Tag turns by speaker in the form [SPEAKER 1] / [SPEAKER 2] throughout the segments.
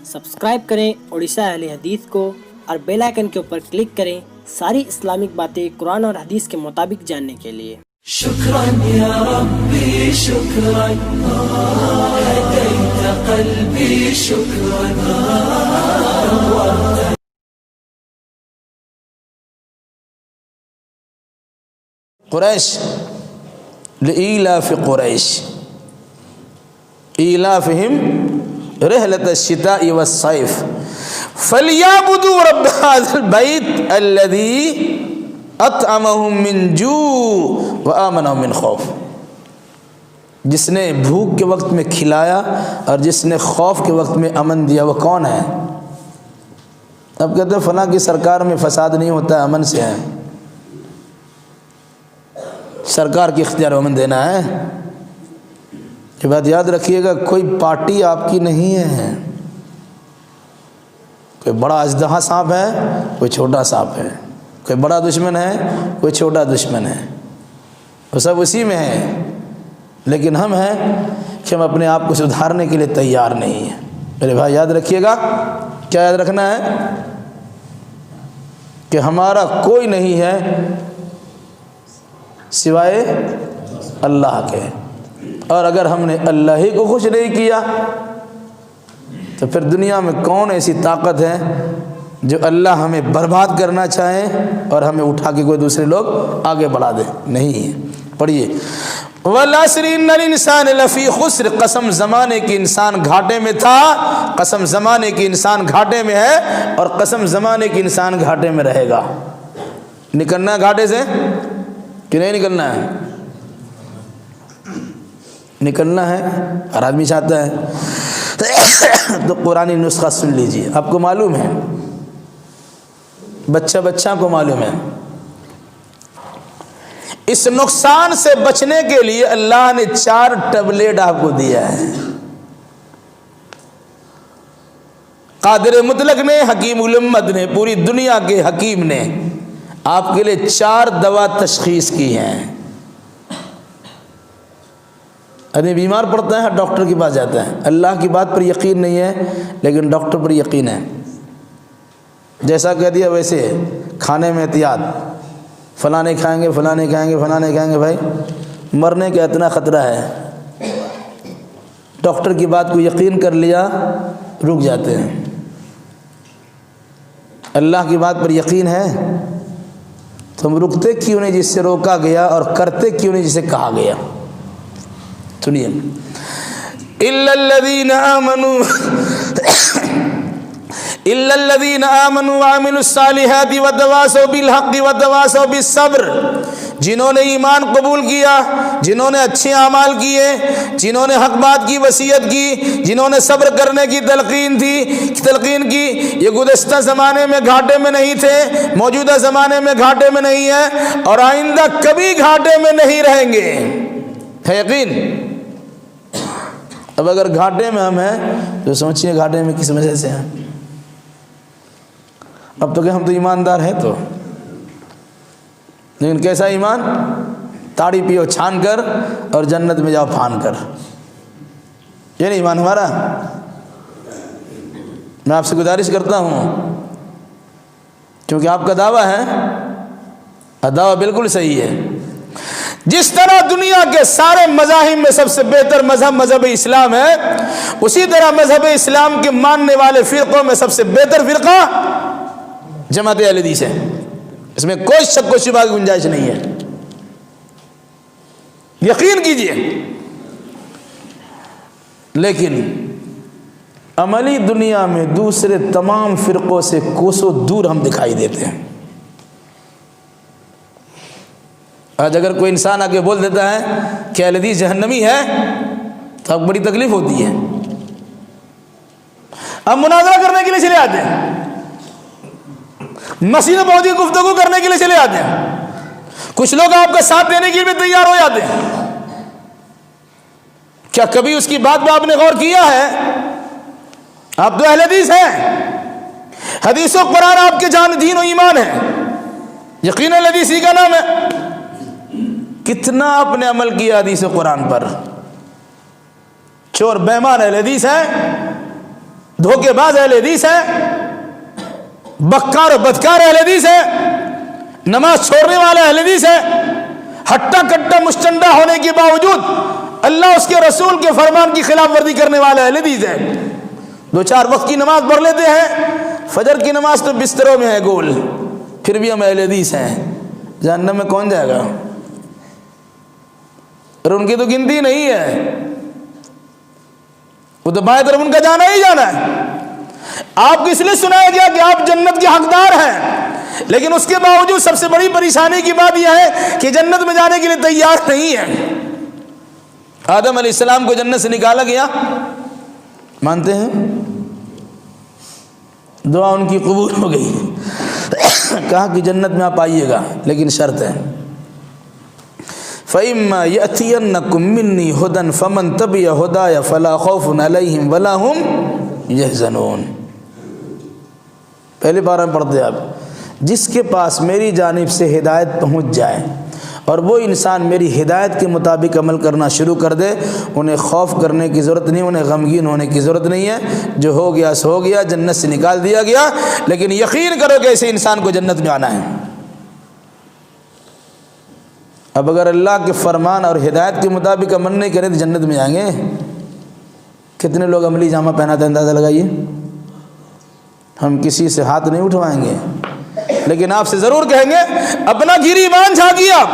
[SPEAKER 1] Subscribe کریں اڑیسہ اہل حدیث کو اور بیل آئیکن کے اوپر کلک کریں ساری اسلامک باتیں قرآن اور حدیث کے مطابق جاننے کے لیے۔
[SPEAKER 2] شکراً یا ربی شکراً ہدیت قلبی شکراً
[SPEAKER 3] قریش لإیلاف قریش ایلافہم رحلة الشتاء والصيف فلیعبدوا رب هذا البیت الذی اطعمہم من جوع وآمنہم من خوف۔ جس نے بھوک کے وقت میں کھلایا اور جس نے خوف کے وقت میں امن دیا، وہ کون ہے؟ اب کہتے ہیں فلاں کی سرکار میں فساد نہیں ہوتا، امن سے ہے۔ سرکار کی اختیار امن دینا ہے۔ یہ بات یاد رکھیے گا، کوئی پارٹی آپ کی نہیں ہے۔ کوئی بڑا اژدہا سانپ ہے، کوئی چھوٹا سانپ ہے، کوئی بڑا دشمن ہے، کوئی چھوٹا دشمن ہے، وہ سب اسی میں ہے۔ لیکن ہم ہیں کہ ہم اپنے آپ کو سدھارنے کے لیے تیار نہیں ہیں۔ میرے بھائی یاد رکھیے گا، کیا یاد رکھنا ہے؟ کہ ہمارا کوئی نہیں ہے سوائے اللہ کے، اور اگر ہم نے اللہ ہی کو خوش نہیں کیا تو پھر دنیا میں کون ایسی طاقت ہے جو اللہ ہمیں برباد کرنا چاہے اور ہمیں اٹھا کے کوئی دوسرے لوگ آگے بڑھا دے؟ نہیں ہے۔ پڑھیے وَالْعَصْرِ إِنَّ الْإِنسَانَ لَفِي خُسْرٍ، قسم زمانے کی انسان گھاٹے میں تھا، قسم زمانے کی انسان گھاٹے میں ہے، اور قسم زمانے کی انسان گھاٹے میں رہے گا۔ نکلنا ہے گھاٹے سے کہ نہیں نکلنا ہے؟ نکلنا ہے، ہر آدمی چاہتا ہے۔ تو قرآنی نسخہ سن لیجیے، آپ کو معلوم ہے، بچہ کو معلوم ہے، اس نقصان سے بچنے کے لیے اللہ نے 4 ٹیبلٹ آپ کو دیا ہے۔ قادر مطلق نے، حکیم الامت نے، پوری دنیا کے حکیم نے آپ کے لیے 4 دوا تشخیص کی ہیں۔ آدمی بیمار پڑتا ہے، ڈاکٹر کے پاس جاتا ہے، اللہ کی بات پر یقین نہیں ہے لیکن ڈاکٹر پر یقین ہے۔ جیسا کہہ دیا ویسے کھانے میں احتیاط، فلاں نہیں کھائیں گے، فلاں نہیں کھائیں گے، فلاں نہیں کھائیں گے، بھائی مرنے کا اتنا خطرہ ہے۔ ڈاکٹر کی بات کو یقین کر لیا، رک جاتے ہیں۔ اللہ کی بات پر یقین ہے تو ہم رکتے کیوں نہیں جس سے روکا گیا، اور کرتے کیوں نہیں جسے کہا گیا؟ سنیے، إِلَّا الَّذِينَ آمَنُوا وَعَمِلُوا الصَّالِحَاتِ وَتَوَاصَوْا بِالْحَقِّ وَتَوَاصَوْا بِالصَّبْرِ۔ جنہوں نے ایمان قبول کیا، جنہوں نے اچھے اعمال کیے، جنہوں نے حق بات کی وصیت کی، جنہوں نے صبر کرنے کی تلقین کی، یہ گزشتہ زمانے میں گھاٹے میں نہیں تھے، موجودہ زمانے میں گھاٹے میں نہیں ہیں، اور آئندہ کبھی گھاٹے میں نہیں رہیں گے۔ ہے یقین؟ اب اگر گھاٹے میں ہم ہیں تو سوچئے گھاٹے میں کس وجہ سے ہیں؟ اب تو کہ ہم تو ایماندار ہیں تو، لیکن کیسا ایمان؟ تاڑی پیو چھان کر اور جنت میں جاؤ پھان کر، یہ نہیں ایمان ہمارا؟ میں آپ سے گزارش کرتا ہوں، کیونکہ آپ کا دعویٰ ہے، دعویٰ بالکل صحیح ہے، جس طرح دنیا کے سارے مذاہب میں سب سے بہتر مذہب اسلام ہے، اسی طرح مذہب اسلام کے ماننے والے فرقوں میں سب سے بہتر فرقہ جماعت اہل حدیث ہے۔ اس میں کوئی شک و شبہ کی گنجائش نہیں ہے، یقین کیجئے۔ لیکن عملی دنیا میں دوسرے تمام فرقوں سے کوسوں دور ہم دکھائی دیتے ہیں۔ آج اگر کوئی انسان آ کے بول دیتا ہے کہ اہل حدیث جہنمی ہے تو اب بڑی تکلیف ہوتی ہے۔ اب مناظرہ کرنے کے لیے چلے آتے ہیں، مسجد میں پہنچ کے گفتگو کرنے کے لیے چلے آتے ہیں، کچھ لوگ آپ کا ساتھ دینے کے لیے تیار ہو جاتے ہیں۔ کیا کبھی اس کی بات پہ آپ نے غور کیا ہے؟ آپ تو اہل حدیث ہیں، حدیث و قرآن آپ کے جان دین و ایمان ہے، یقین اہل حدیثی کا نام ہے۔ کتنا آپ نے عمل کیا حدیث و قرآن پر؟ چور بیمان اہل حدیث ہے، دھوکے باز اہل حدیث ہے، بکار و بدکار اہل حدیث ہے، نماز چھوڑنے والا اہل حدیث ہے، ہٹا کٹا مشتنڈا ہونے کے باوجود اللہ اس کے رسول کے فرمان کی خلاف ورزی کرنے والا اہل حدیث ہے۔ 2-4 وقت کی نماز پڑھ لیتے ہیں، فجر کی نماز تو بستروں میں ہے گول، پھر بھی ہم اہل حدیث ہیں۔ جہنم میں کون جائے گا؟ اور ان کی تو گنتی نہیں ہے، وہ تو بائیں طرف ان کا جانا ہی جانا ہے۔ آپ کو اس لیے سنایا گیا کہ آپ جنت کے حقدار ہیں، لیکن اس کے باوجود سب سے بڑی پریشانی کی بات یہ ہے کہ جنت میں جانے کے لیے تیار نہیں ہے۔ آدم علیہ السلام کو جنت سے نکالا گیا، مانتے ہیں؟ دعا ان کی قبول ہو گئی، کہا کہ جنت میں آپ آئیے گا، لیکن شرط ہے فَإِمَّا يَأْتِيَنَّكُم مِّنِّي هُدًى فَمَن تَبِعَ هُدَايَ فَلَا خَوْفٌ عَلَيْهِمْ وَلَا هُمْ يَحْزَنُونَ۔ پہلے بارہ میں پڑھتے آپ، جس کے پاس میری جانب سے ہدایت پہنچ جائے اور وہ انسان میری ہدایت کے مطابق عمل کرنا شروع کر دے، انہیں خوف کرنے کی ضرورت نہیں، انہیں غمگین ہونے کی ضرورت نہیں ہے۔ جو ہو گیا سو ہو گیا، جنت سے نکال دیا گیا، لیکن یقین کرو کہ ایسے انسان کو جنت میں آنا ہے۔ اب اگر اللہ کے فرمان اور ہدایت کے مطابق عمل نہیں کریں تو جنت میں جائیں گے؟ کتنے لوگ عملی جامہ پہناتے ہیں اندازہ لگائیے۔ ہم کسی سے ہاتھ نہیں اٹھوائیں گے، لیکن آپ سے ضرور کہیں گے اپنا گریبان جھانکیے۔ آپ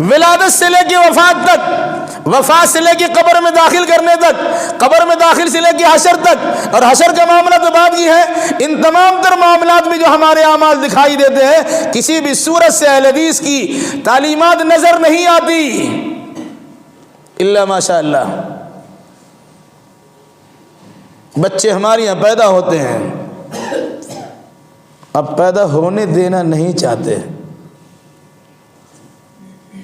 [SPEAKER 3] ولادت سے لے کے وفات تک، وفات سے لے کے قبر میں داخل کرنے تک، قبر میں داخل سے لے کے حشر تک، اور حشر کا معاملہ تو بات کی ہے، ان تمام تر معاملات میں جو ہمارے اعمال دکھائی دیتے ہیں، کسی بھی صورت سے اہل حدیث کی تعلیمات نظر نہیں آتی الا ماشاء اللہ۔ بچے ہمارے یہاں پیدا ہوتے ہیں، اب پیدا ہونے دینا نہیں چاہتے،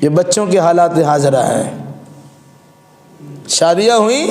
[SPEAKER 3] یہ بچوں کے حالات حاضرہ ہیں۔ شادیاں ہوئیں،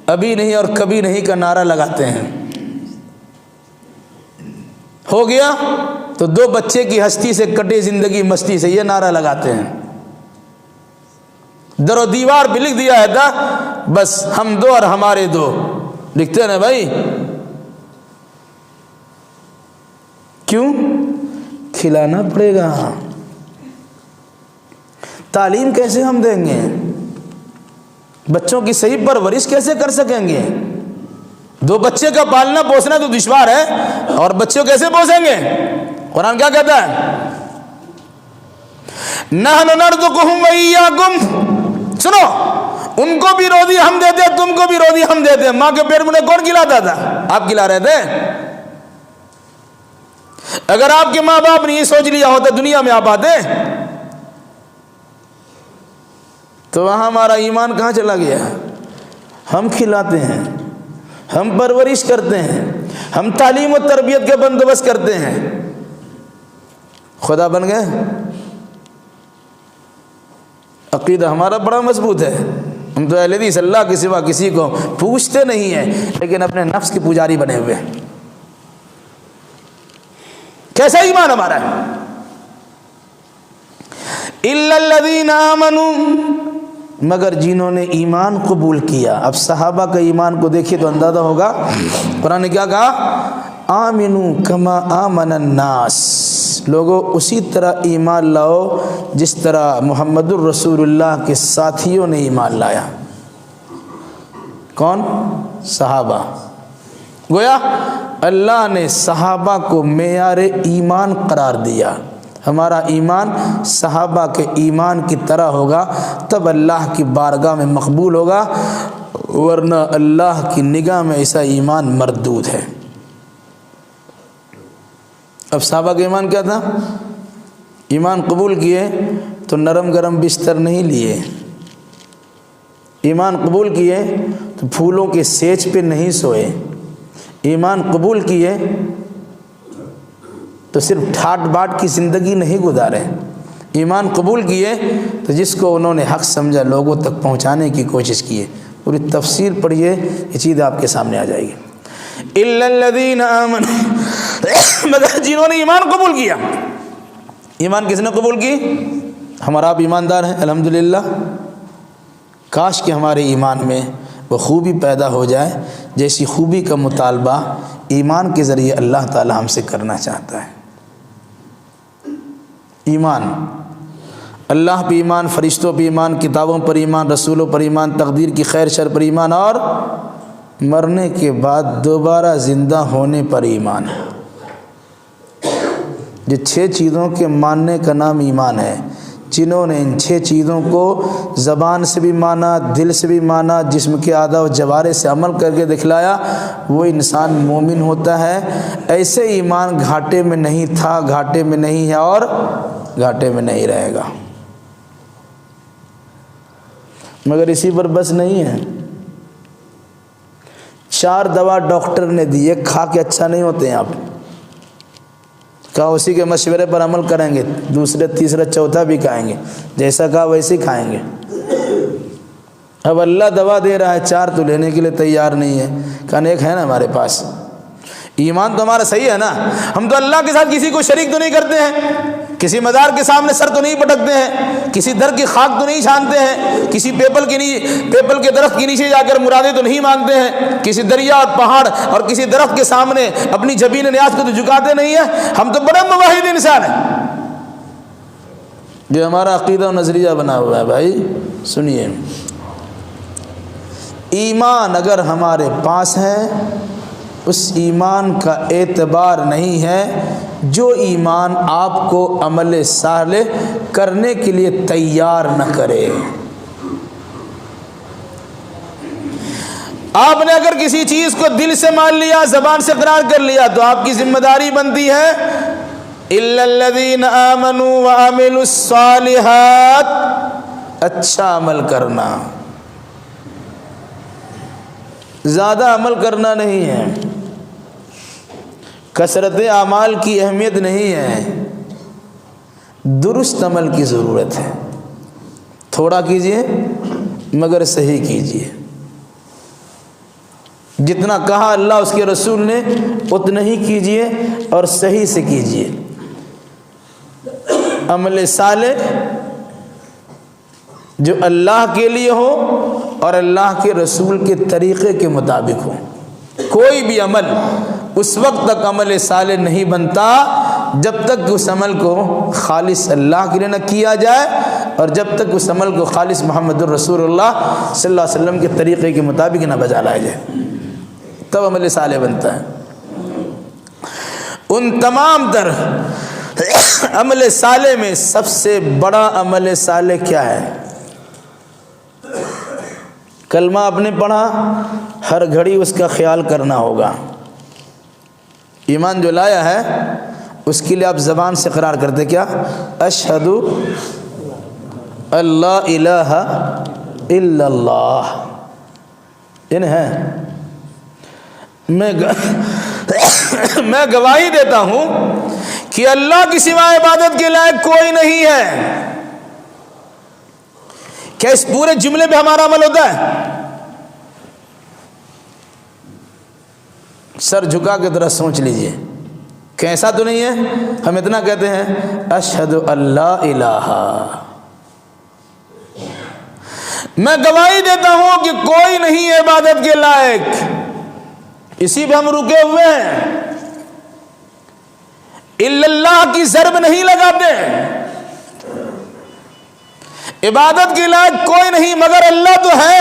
[SPEAKER 3] ابھی نہیں اور کبھی نہیں کا نعرہ لگاتے ہیں، ہو گیا تو 2 بچے کی ہستی سے کٹے زندگی مستی سے، یہ نعرہ لگاتے ہیں۔ در و دیوار بھی لکھ دیا ہے تھا، بس ہم 2 اور ہمارے 2 لکھتے ہیں نا بھائی، کیوں؟ کھلانا پڑے گا۔ تعلیم کیسے ہم دیں گے؟ بچوں کی صحیح پرورش کیسے کر سکیں گے؟ 2 بچے کا پالنا پوسنا تو دشوار ہے، اور بچوں کیسے پوسیں گے؟ قرآن کیا کہتا ہے؟ نحن نرزقہم وإیاکم، سنو، ان کو بھی روزی ہم دیتے، تم کو بھی روزی ہم دیتے۔ ماں کے پیٹ میں کون کھلاتا تھا؟ آپ کھلا رہے تھے؟ اگر آپ کے ماں باپ نے یہ سوچ لیا ہوتا دنیا میں آپ آتے تو وہاں ہمارا ایمان کہاں چلا گیا؟ ہم کھلاتے ہیں، ہم پرورش کرتے ہیں، ہم تعلیم و تربیت کے بندوبست کرتے ہیں، خدا بن گئے۔ عقیدہ ہمارا بڑا مضبوط ہے، ہم تو اہل حدیث اللہ کے سوا کسی کو پوچھتے نہیں ہیں، لیکن اپنے نفس کے پجاری بنے ہوئے ہیں۔ کیسا ایمان ہمارا ہے؟ الا الذین آمنوا، مگر جنہوں نے ایمان قبول کیا۔ اب صحابہ کا ایمان کو دیکھیے تو اندازہ ہوگا، قرآن نے کیا کہا؟ آمنوا کما آمن الناس، لوگوں اسی طرح ایمان لاؤ جس طرح محمد الرسول اللہ کے ساتھیوں نے ایمان لایا۔ کون؟ صحابہ۔ گویا اللہ نے صحابہ کو معیار ایمان قرار دیا۔ ہمارا ایمان صحابہ کے ایمان کی طرح ہوگا تب اللہ کی بارگاہ میں مقبول ہوگا، ورنہ اللہ کی نگاہ میں ایسا ایمان مردود ہے۔ اب صحابہ کا ایمان کیا تھا؟ ایمان قبول کیے تو نرم گرم بستر نہیں لیے، ایمان قبول کیے تو پھولوں کے سیج پہ نہیں سوئے، ایمان قبول کیے تو صرف ٹھاٹ باٹ کی زندگی نہیں گزارے، ایمان قبول کیے تو جس کو انہوں نے حق سمجھا لوگوں تک پہنچانے کی کوشش کیے۔ پوری تفسیر پڑھیے، یہ چیز آپ کے سامنے آ جائے گی۔ الا الذین آمنوا، مگر جنہوں نے ایمان قبول کیا۔ ایمان کس نے قبول کی؟ ہمارا آپ ایماندار ہیں الحمدللہ۔ کاش کہ ہمارے ایمان میں وہ خوبی پیدا ہو جائے جیسی خوبی کا مطالبہ ایمان کے ذریعے اللہ تعالی ہم سے کرنا چاہتا ہے۔ ایمان، اللہ پہ ایمان، فرشتوں پہ ایمان، کتابوں پر ایمان، رسولوں پر ایمان، تقدیر کی خیر شر پر ایمان، اور مرنے کے بعد دوبارہ زندہ ہونے پر ایمان ہے۔ یہ 6 چیزوں کے ماننے کا نام ایمان ہے۔ جنہوں نے ان 6 چیزوں کو زبان سے بھی مانا، دل سے بھی مانا، جسم کے اعضاء و جوارح سے عمل کر کے دکھلایا، وہ انسان مومن ہوتا ہے۔ ایسے ایمان گھاٹے میں نہیں تھا، گھاٹے میں نہیں ہے اور گھاٹے میں نہیں رہے گا۔ مگر اسی پر بس نہیں ہے۔ 4 دوا ڈاکٹر نے دی، ایک کھا کے اچھا نہیں ہوتے ہیں آپ، کہا اسی کے مشورے پر عمل کریں گے، دوسرے تیسرا چوتھا بھی کھائیں گے، جیسا کہا ویسے ہی کھائیں گے۔ اب اللہ دوا دے رہا ہے، 4 تو لینے کے لیے تیار نہیں ہے، کہا ایک ہے نا ہمارے پاس۔ ایمان تو ہمارا صحیح ہے نا، ہم تو اللہ کے ساتھ کسی کو شریک تو نہیں کرتے ہیں، کسی مزار کے سامنے سر تو نہیں پٹکتے ہیں، کسی در کی خاک تو نہیں چھانتے ہیں، کسی پیپل کے درخت کے نیچے جا کر مرادیں تو نہیں مانگتے ہیں، کسی دریا اور پہاڑ اور کسی درخت کے سامنے اپنی جبین نیاز کو تو جھکاتے نہیں ہیں۔ ہم تو بڑے موحد انسان ہیں۔ یہ ہمارا عقیدہ و نظریہ بنا ہوا ہے بھائی۔ سنیے، ایمان اگر ہمارے پاس ہے، اس ایمان کا اعتبار نہیں ہے جو ایمان آپ کو عمل صالح کرنے کے لیے تیار نہ کرے۔ آپ نے اگر کسی چیز کو دل سے مان لیا، زبان سے اقرار کر لیا، تو آپ کی ذمہ داری بنتی ہے اِلَّا الَّذِينَ آمَنُوا وَعَمِلُوا الصَّالِحَاتِ، اچھا عمل کرنا، زیادہ عمل کرنا نہیں ہے۔ کثرت اعمال کی اہمیت نہیں ہے، درست عمل کی ضرورت ہے۔ تھوڑا کیجئے مگر صحیح کیجئے، جتنا کہا اللہ اس کے رسول نے اتنا ہی کیجئے اور صحیح سے کیجئے۔ عمل صالح جو اللہ کے لیے ہو اور اللہ کے رسول کے طریقے کے مطابق ہو۔ کوئی بھی عمل اس وقت تک عمل صالح نہیں بنتا جب تک اس عمل کو خالص اللہ کے لیے نہ کیا جائے، اور جب تک اس عمل کو خالص محمد الرسول اللہ صلی اللہ علیہ وسلم کے طریقے کے مطابق نہ بجا لایا جائے، تب عمل صالح بنتا ہے۔ ان تمام تر عمل صالح میں سب سے بڑا عمل صالح کیا ہے؟ کلمہ آپ نے پڑھا، ہر گھڑی اس کا خیال کرنا ہوگا۔ ایمان جو لایا ہے اس کے لیے آپ زبان سے اقرار کرتے کیا؟ اشہد اللہ الہ الا اللہ، یعنی ہے میں گواہی دیتا ہوں کہ اللہ کی سوا عبادت کے لائق کوئی نہیں ہے۔ کیا اس پورے جملے پہ ہمارا عمل ہوتا ہے؟ سر جھکا کے ذرا سوچ لیجئے، کیسا تو نہیں ہے؟ ہم اتنا کہتے ہیں اشہد اللہ الہ، میں گواہی دیتا ہوں کہ کوئی نہیں ہے عبادت کے لائق، اسی پہ ہم رکے ہوئے ہیں۔ الا اللہ کی ضرب نہیں لگاتے، عبادت کے لائق کوئی نہیں مگر اللہ تو ہے،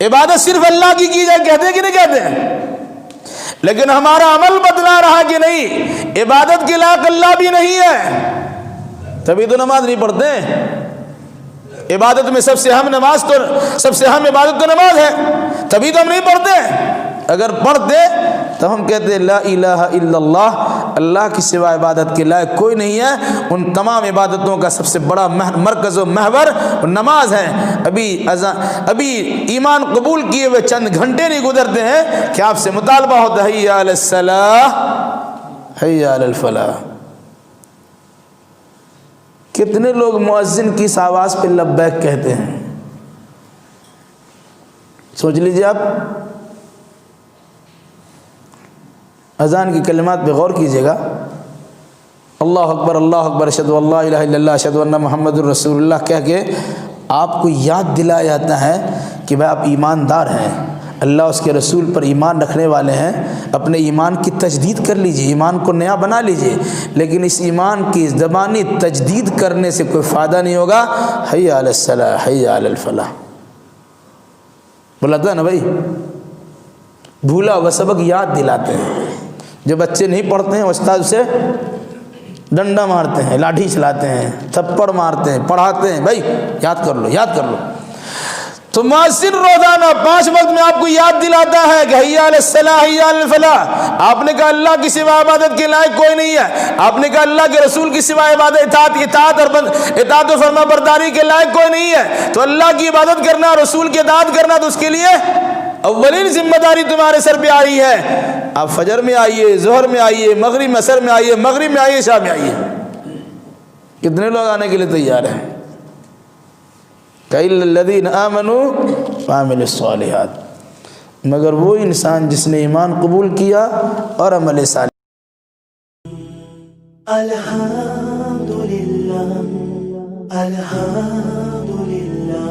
[SPEAKER 3] عبادت صرف اللہ کی جائے، کہتے کہ نہیں کہتے؟ لیکن ہمارا عمل بدلا رہا کہ نہیں، عبادت کے لائق اللہ بھی نہیں ہے، تبھی تو نماز نہیں پڑھتے۔ عبادت میں سب سے اہم عبادت تو نماز ہے، تبھی تو ہم نہیں پڑھتے۔ اگر پڑھتے تو ہم کہتے لا الہ الا اللہ، اللہ کی سوا عبادت کے لائق کوئی نہیں ہے۔ ان تمام عبادتوں کا سب سے بڑا مرکز و محور نماز ہے۔ ابھی ایمان قبول کیے ہوئے چند گھنٹے نہیں گزرتے ہیں کہ آپ سے مطالبہ ہوتا ہے حی علی الصلاۃ حی علی الفلاح۔ کتنے لوگ مؤذن کی اس آواز پہ لبیک کہتے ہیں؟ سوچ لیجیے آپ، اذان کی کلمات پہ غور کیجیے گا۔ اللہ اکبر اشہد ان لا الہ الا اللہ اشہد ان محمد الرسول اللہ کہہ کے آپ کو یاد دلایا جاتا ہے کہ بھائی آپ ایماندار ہیں، اللہ اس کے رسول پر ایمان رکھنے والے ہیں، اپنے ایمان کی تجدید کر لیجئے، ایمان کو نیا بنا لیجئے، لیکن اس ایمان کی زبانی تجدید کرنے سے کوئی فائدہ نہیں ہوگا۔ حی علی الصلاح حی علی الفلاح بولا تھا نا بھائی، بھولا وہ سبق یاد دلاتے ہیں۔ جو بچے نہیں پڑھتے ہیں استاد سے ڈنڈا مارتے ہیں، لاٹھی چلاتے ہیں، تھپڑ مارتے ہیں، پڑھاتے ہیں، بھائی یاد کر لو یاد کر لو۔ تو مؤذن روزانہ 5 وقت میں آپ کو یاد دلاتا ہے کہ حی علی الصلاح حی علی الفلاح۔ آپ نے کہا اللہ کی سوا عبادت کے لائق کوئی نہیں ہے، آپ نے کہا اللہ کے رسول کی سوا اطاعت و فرما برداری کے لائق کوئی نہیں ہے، تو اللہ کی عبادت کرنا، رسول کی اطاعت کرنا، تو اس کے لیے اولین ذمہ داری تمہارے سر پہ آئی ہے۔ آپ فجر میں آئیے، ظہر میں آئیے، مغرب میں، عصر میں آئیے، مغرب میں آئیے، عشاء میں آئیے۔ کتنے لوگ آنے کے لیے تیار ہیں؟ إِلَّا الَّذِينَ آمَنُوا وَعَمِلُوا الصَّالِحَاتِ، مگر وہ انسان جس نے ایمان قبول کیا اور عمل صالح۔
[SPEAKER 2] الحمدللہ الحمدللہ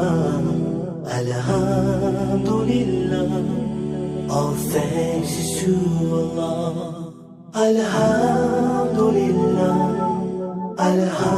[SPEAKER 2] الحمدللہ، all thanks is to Allah. الحمدللہ الحمدللہ۔